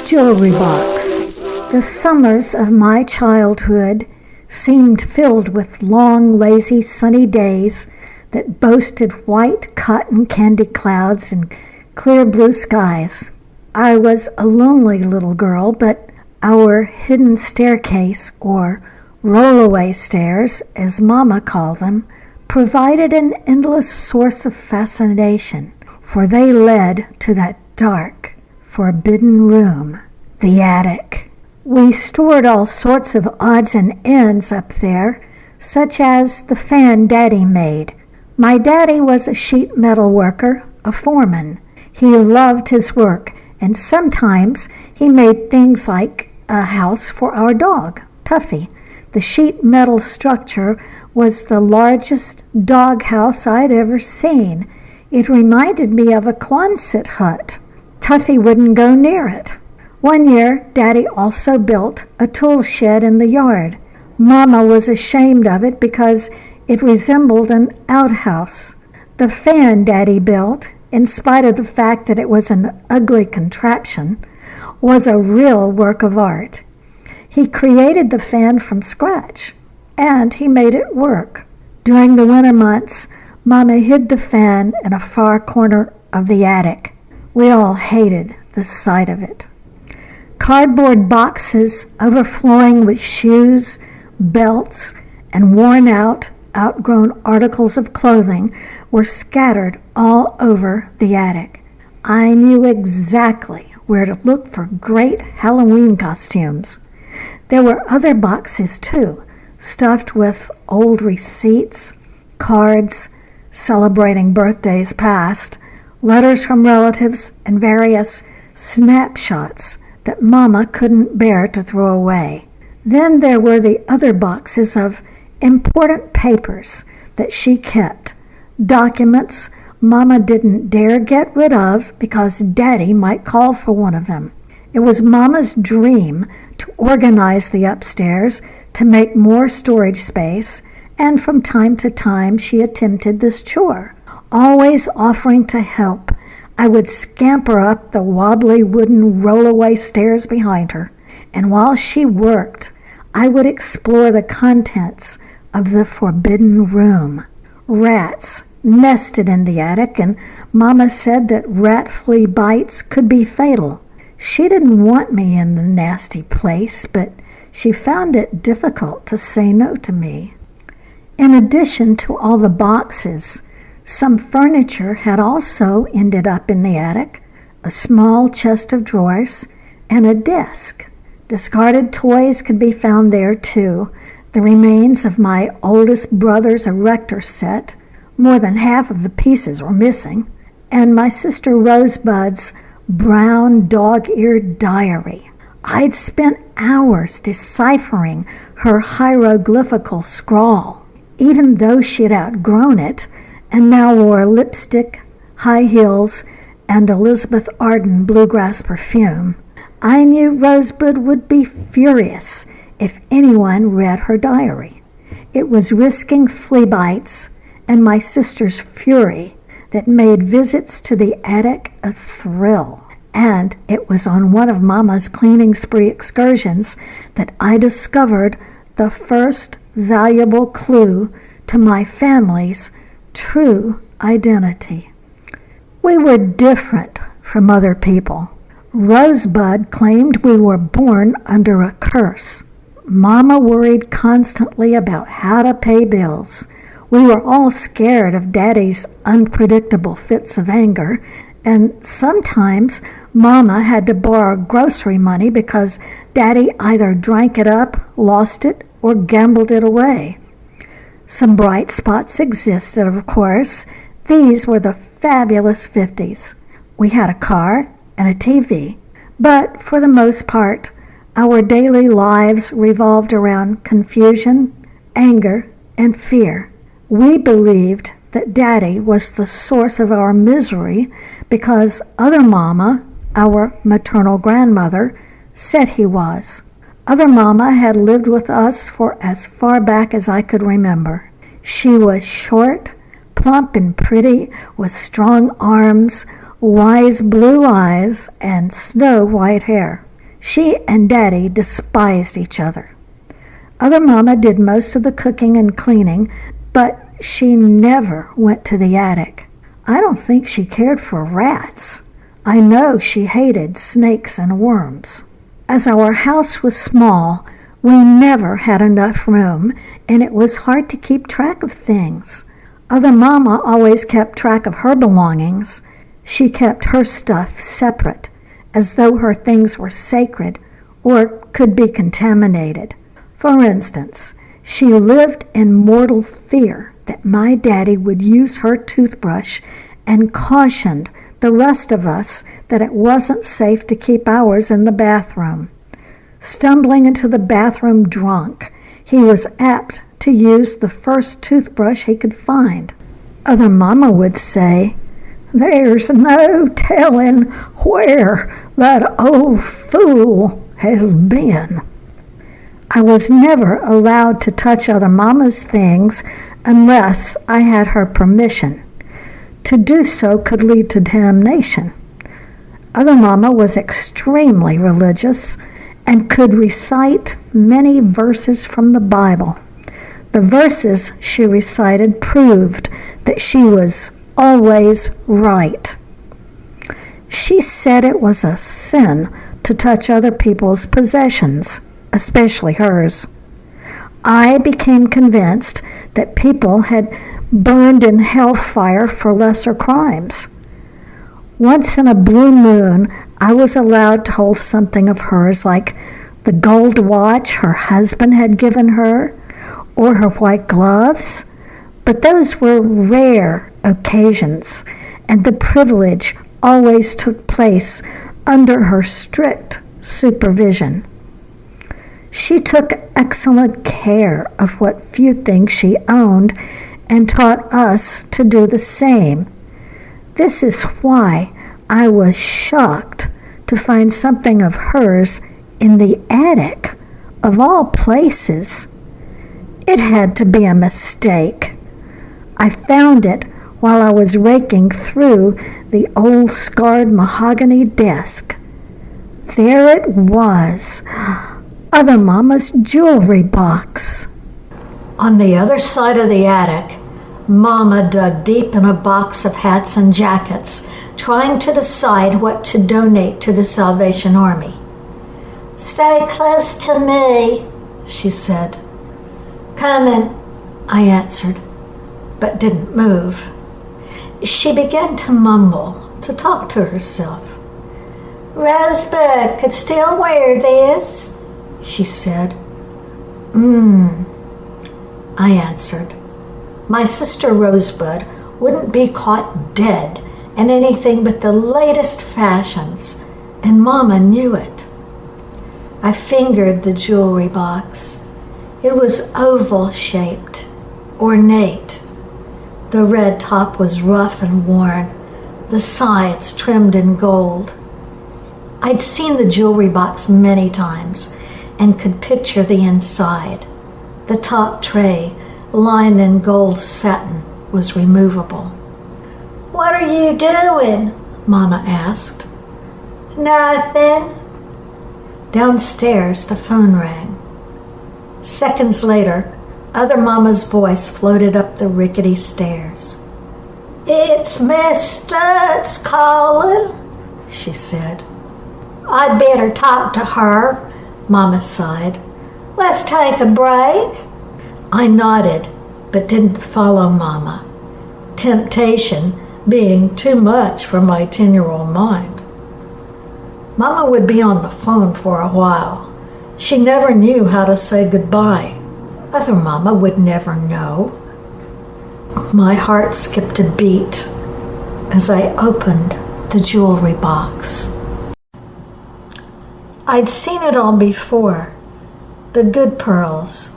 Jewelry box. The summers of my childhood seemed filled with long, lazy, sunny days that boasted white cotton candy clouds and clear blue skies. I was a lonely little girl, but our hidden staircase, or rollaway stairs, as Mama called them, provided an endless source of fascination, for they led to that dark, forbidden room, the attic. We stored all sorts of odds and ends up there, such as the fan Daddy made. My daddy was a sheet metal worker, a foreman. He loved his work, and sometimes he made things like a house for our dog, Tuffy. The sheet metal structure was the largest dog house I'd ever seen. It reminded me of a Quonset hut. Tuffy wouldn't go near it. One year, Daddy also built a tool shed in the yard. Mama was ashamed of it because it resembled an outhouse. The fan Daddy built, in spite of the fact that it was an ugly contraption, was a real work of art. He created the fan from scratch, and he made it work. During the winter months, Mama hid the fan in a far corner of the attic. We all hated the sight of it. Cardboard boxes overflowing with shoes, belts, and worn-out, outgrown articles of clothing were scattered all over the attic. I knew exactly where to look for great Halloween costumes. There were other boxes, too, stuffed with old receipts, cards celebrating birthdays past, letters from relatives, and various snapshots that Mama couldn't bear to throw away. Then there were the other boxes of important papers that she kept, documents Mama didn't dare get rid of because Daddy might call for one of them. It was Mama's dream to organize the upstairs to make more storage space, and from time to time she attempted this chore, always offering to help. I would scamper up the wobbly wooden rollaway stairs behind her, and while she worked, I would explore the contents of the forbidden room. Rats nested in the attic, and Mama said that rat flea bites could be fatal. She didn't want me in the nasty place, but she found it difficult to say no to me. In addition to all the boxes, some furniture had also ended up in the attic, a small chest of drawers, and a desk. Discarded toys could be found there, too. The remains of my oldest brother's erector set, more than half of the pieces were missing, and my sister Rosebud's brown dog-eared diary. I'd spent hours deciphering her hieroglyphical scrawl, even though she'd outgrown it and now wore lipstick, high heels, and Elizabeth Arden bluegrass perfume. I knew Rosebud would be furious if anyone read her diary. It was risking flea bites and my sister's fury that made visits to the attic a thrill. And it was on one of Mama's cleaning spree excursions that I discovered the first valuable clue to my family's true identity. We were different from other people. Rosebud claimed we were born under a curse. Mama worried constantly about how to pay bills. We were all scared of Daddy's unpredictable fits of anger, and sometimes Mama had to borrow grocery money because Daddy either drank it up, lost it, or gambled it away. Some bright spots existed, of course. These were the fabulous 50s. We had a car and a TV, but for the most part, our daily lives revolved around confusion, anger, and fear. We believed that Daddy was the source of our misery because Othermama, our maternal grandmother, said he was. Othermama had lived with us for as far back as I could remember. She was short, plump and pretty, with strong arms, wise blue eyes, and snow-white hair. She and Daddy despised each other. Othermama did most of the cooking and cleaning, but she never went to the attic. I don't think she cared for rats. I know she hated snakes and worms. As our house was small, we never had enough room, and it was hard to keep track of things. Othermama always kept track of her belongings. She kept her stuff separate, as though her things were sacred or could be contaminated. For instance, she lived in mortal fear that my daddy would use her toothbrush and cautioned the rest of us that it wasn't safe to keep ours in the bathroom. Stumbling into the bathroom drunk, he was apt to use the first toothbrush he could find. Othermama would say, "There's no telling where that old fool has been." I was never allowed to touch Othermama's things unless I had her permission. To do so could lead to damnation. Othermama was extremely religious and could recite many verses from the Bible. The verses she recited proved that she was always right. She said it was a sin to touch other people's possessions, especially hers. I became convinced that people had burned in hellfire for lesser crimes. Once in a blue moon, I was allowed to hold something of hers, like the gold watch her husband had given her, or her white gloves. But those were rare occasions, and the privilege always took place under her strict supervision. She took excellent care of what few things she owned and taught us to do the same. This is why I was shocked to find something of hers in the attic, of all places. It had to be a mistake. I found it while I was raking through the old scarred mahogany desk. There it was, Othermama's jewelry box. On the other side of the attic, Mama dug deep in a box of hats and jackets, trying to decide what to donate to the Salvation Army. "Stay close to me," she said. "Coming," I answered, but didn't move. She began to mumble, to talk to herself. "Rosebud could still wear this," she said. I answered. My sister Rosebud wouldn't be caught dead in anything but the latest fashions, and Mama knew it. I fingered the jewelry box. It was oval-shaped, ornate. The red top was rough and worn, the sides trimmed in gold. I'd seen the jewelry box many times and could picture the inside. The top tray, lined in gold satin, was removable. "What are you doing?" Mama asked. "Nothing." Downstairs, the phone rang. Seconds later, Othermama's voice floated up the rickety stairs. "It's Miss Stud's calling," she said. "I'd better talk to her," Mama sighed. "Let's take a break." I nodded, but didn't follow Mama, temptation being too much for my 10-year-old mind. Mama would be on the phone for a while. She never knew how to say goodbye. Othermama would never know. My heart skipped a beat as I opened the jewelry box. I'd seen it all before. The good pearls,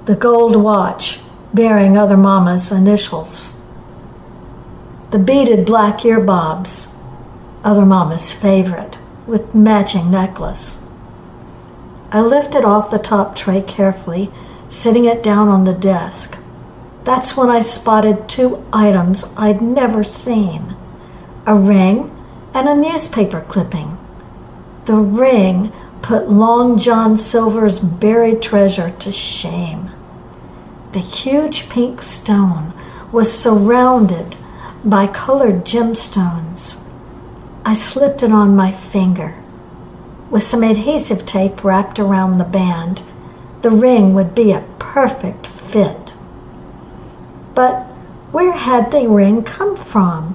the gold watch bearing Othermama's initials, the beaded black earbobs, Othermama's favorite, with matching necklace. I lifted off the top tray carefully, setting it down on the desk. That's when I spotted two items I'd never seen, a ring and a newspaper clipping. The ring put Long John Silver's buried treasure to shame. The huge pink stone was surrounded by colored gemstones. I slipped it on my finger. With some adhesive tape wrapped around the band, the ring would be a perfect fit. But where had the ring come from?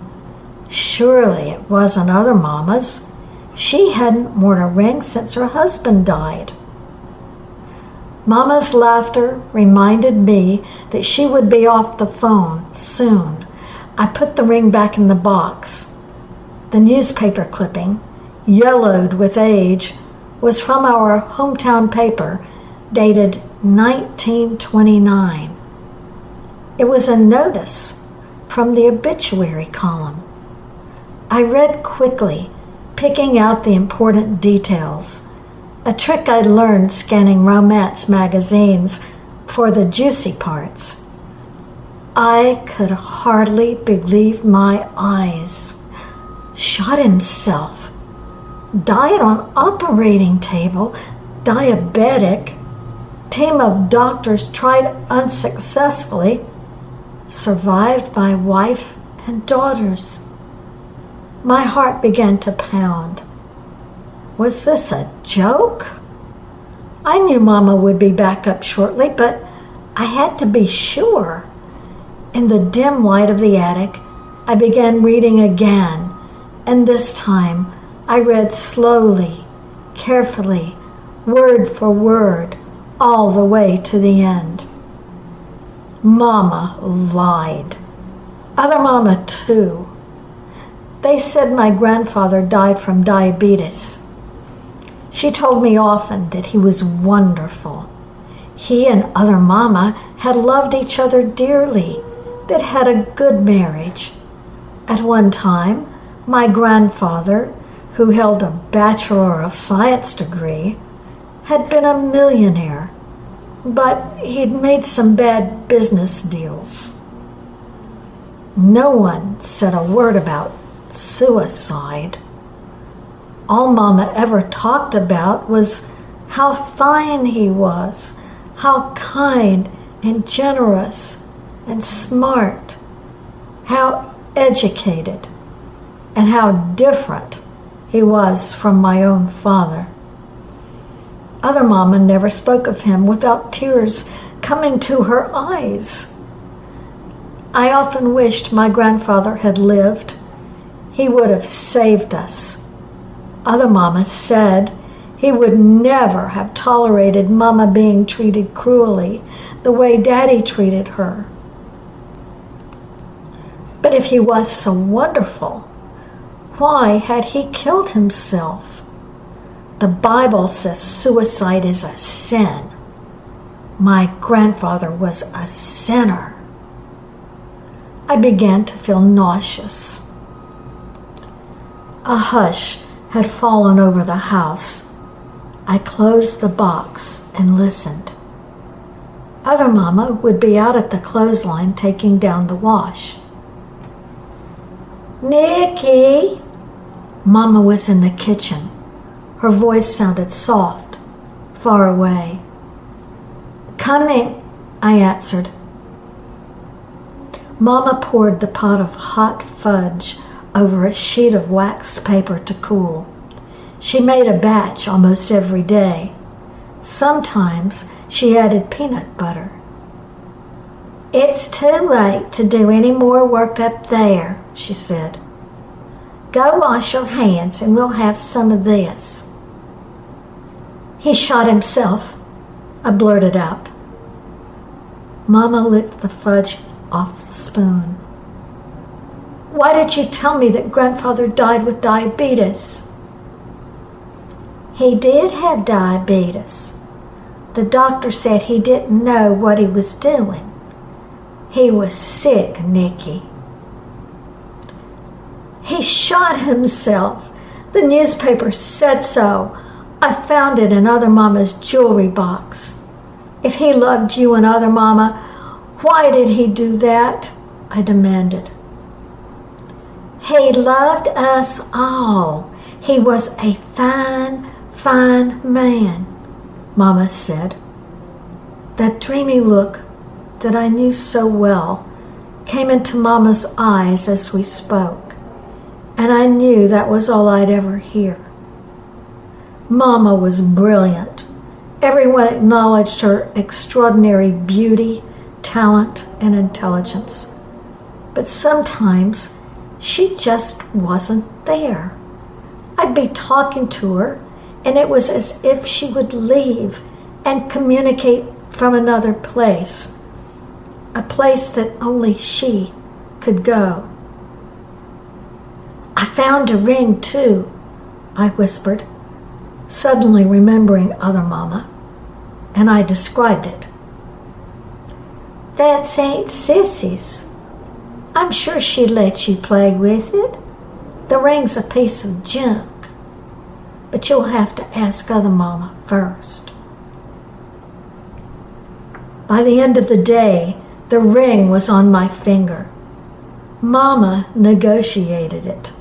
Surely it wasn't Othermama's. She hadn't worn a ring since her husband died. Mama's laughter reminded me that she would be off the phone soon. I put the ring back in the box. The newspaper clipping, yellowed with age, was from our hometown paper, dated 1929. It was a notice from the obituary column. I read quickly, picking out the important details, a trick I'd learned scanning romance magazines for the juicy parts. I could hardly believe my eyes. Shot himself. Died on operating table. Diabetic. Team of doctors tried unsuccessfully. Survived by wife and daughters. My heart began to pound. Was this a joke? I knew Mama would be back up shortly, but I had to be sure. In the dim light of the attic, I began reading again, and this time I read slowly, carefully, word for word, all the way to the end. Mama lied. Othermama too. They said my grandfather died from diabetes. She told me often that he was wonderful. He and Othermama had loved each other dearly, that had a good marriage. At one time, my grandfather, who held a Bachelor of Science degree, had been a millionaire, but he'd made some bad business deals. No one said a word about suicide. All Mama ever talked about was how fine he was, how kind and generous and smart, how educated, and how different he was from my own father. Othermama never spoke of him without tears coming to her eyes. I often wished my grandfather had lived. He would have saved us. Othermama said he would never have tolerated Mama being treated cruelly the way Daddy treated her. But if he was so wonderful, why had he killed himself? The Bible says suicide is a sin. My grandfather was a sinner. I began to feel nauseous. A hush had fallen over the house. I closed the box and listened. Othermama would be out at the clothesline taking down the wash. Niki! Mama was in the kitchen. Her voice sounded soft, far away. Coming, I answered. Mama poured the pot of hot fudge over a sheet of waxed paper to cool. She made a batch almost every day. Sometimes she added peanut butter. It's too late to do any more work up there, she said. Go wash your hands and we'll have some of this. He shot himself, I blurted out. Mama licked the fudge off the spoon. Why did you tell me that Grandfather died with diabetes? He did have diabetes. The doctor said he didn't know what he was doing. He was sick, Niki. He shot himself. The newspaper said so. I found it in Othermama's jewelry box. If he loved you and Othermama, why did he do that? I demanded. He loved us all. He was a fine, fine man," Mama said. That dreamy look that I knew so well came into Mama's eyes as we spoke, and I knew that was all I'd ever hear. Mama was brilliant. Everyone acknowledged her extraordinary beauty, talent, and intelligence. But sometimes she just wasn't there. I'd be talking to her, and it was as if she would leave and communicate from another place, a place that only she could go. "I found a ring, too," I whispered, suddenly remembering Othermama, and I described it. "That's Aunt Sissy's. I'm sure she'd let you play with it. The ring's a piece of junk, but you'll have to ask Othermama first." By the end of the day, the ring was on my finger. Mama negotiated it.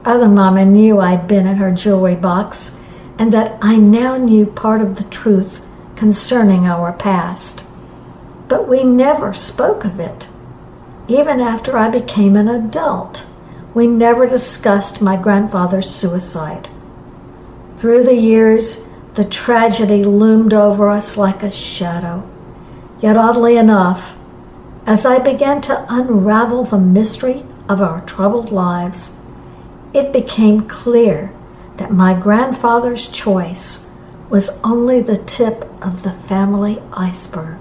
Othermama knew I'd been in her jewelry box and that I now knew part of the truth concerning our past. But we never spoke of it. Even after I became an adult, we never discussed my grandfather's suicide. Through the years, the tragedy loomed over us like a shadow. Yet oddly enough, as I began to unravel the mystery of our troubled lives, it became clear that my grandfather's choice was only the tip of the family iceberg.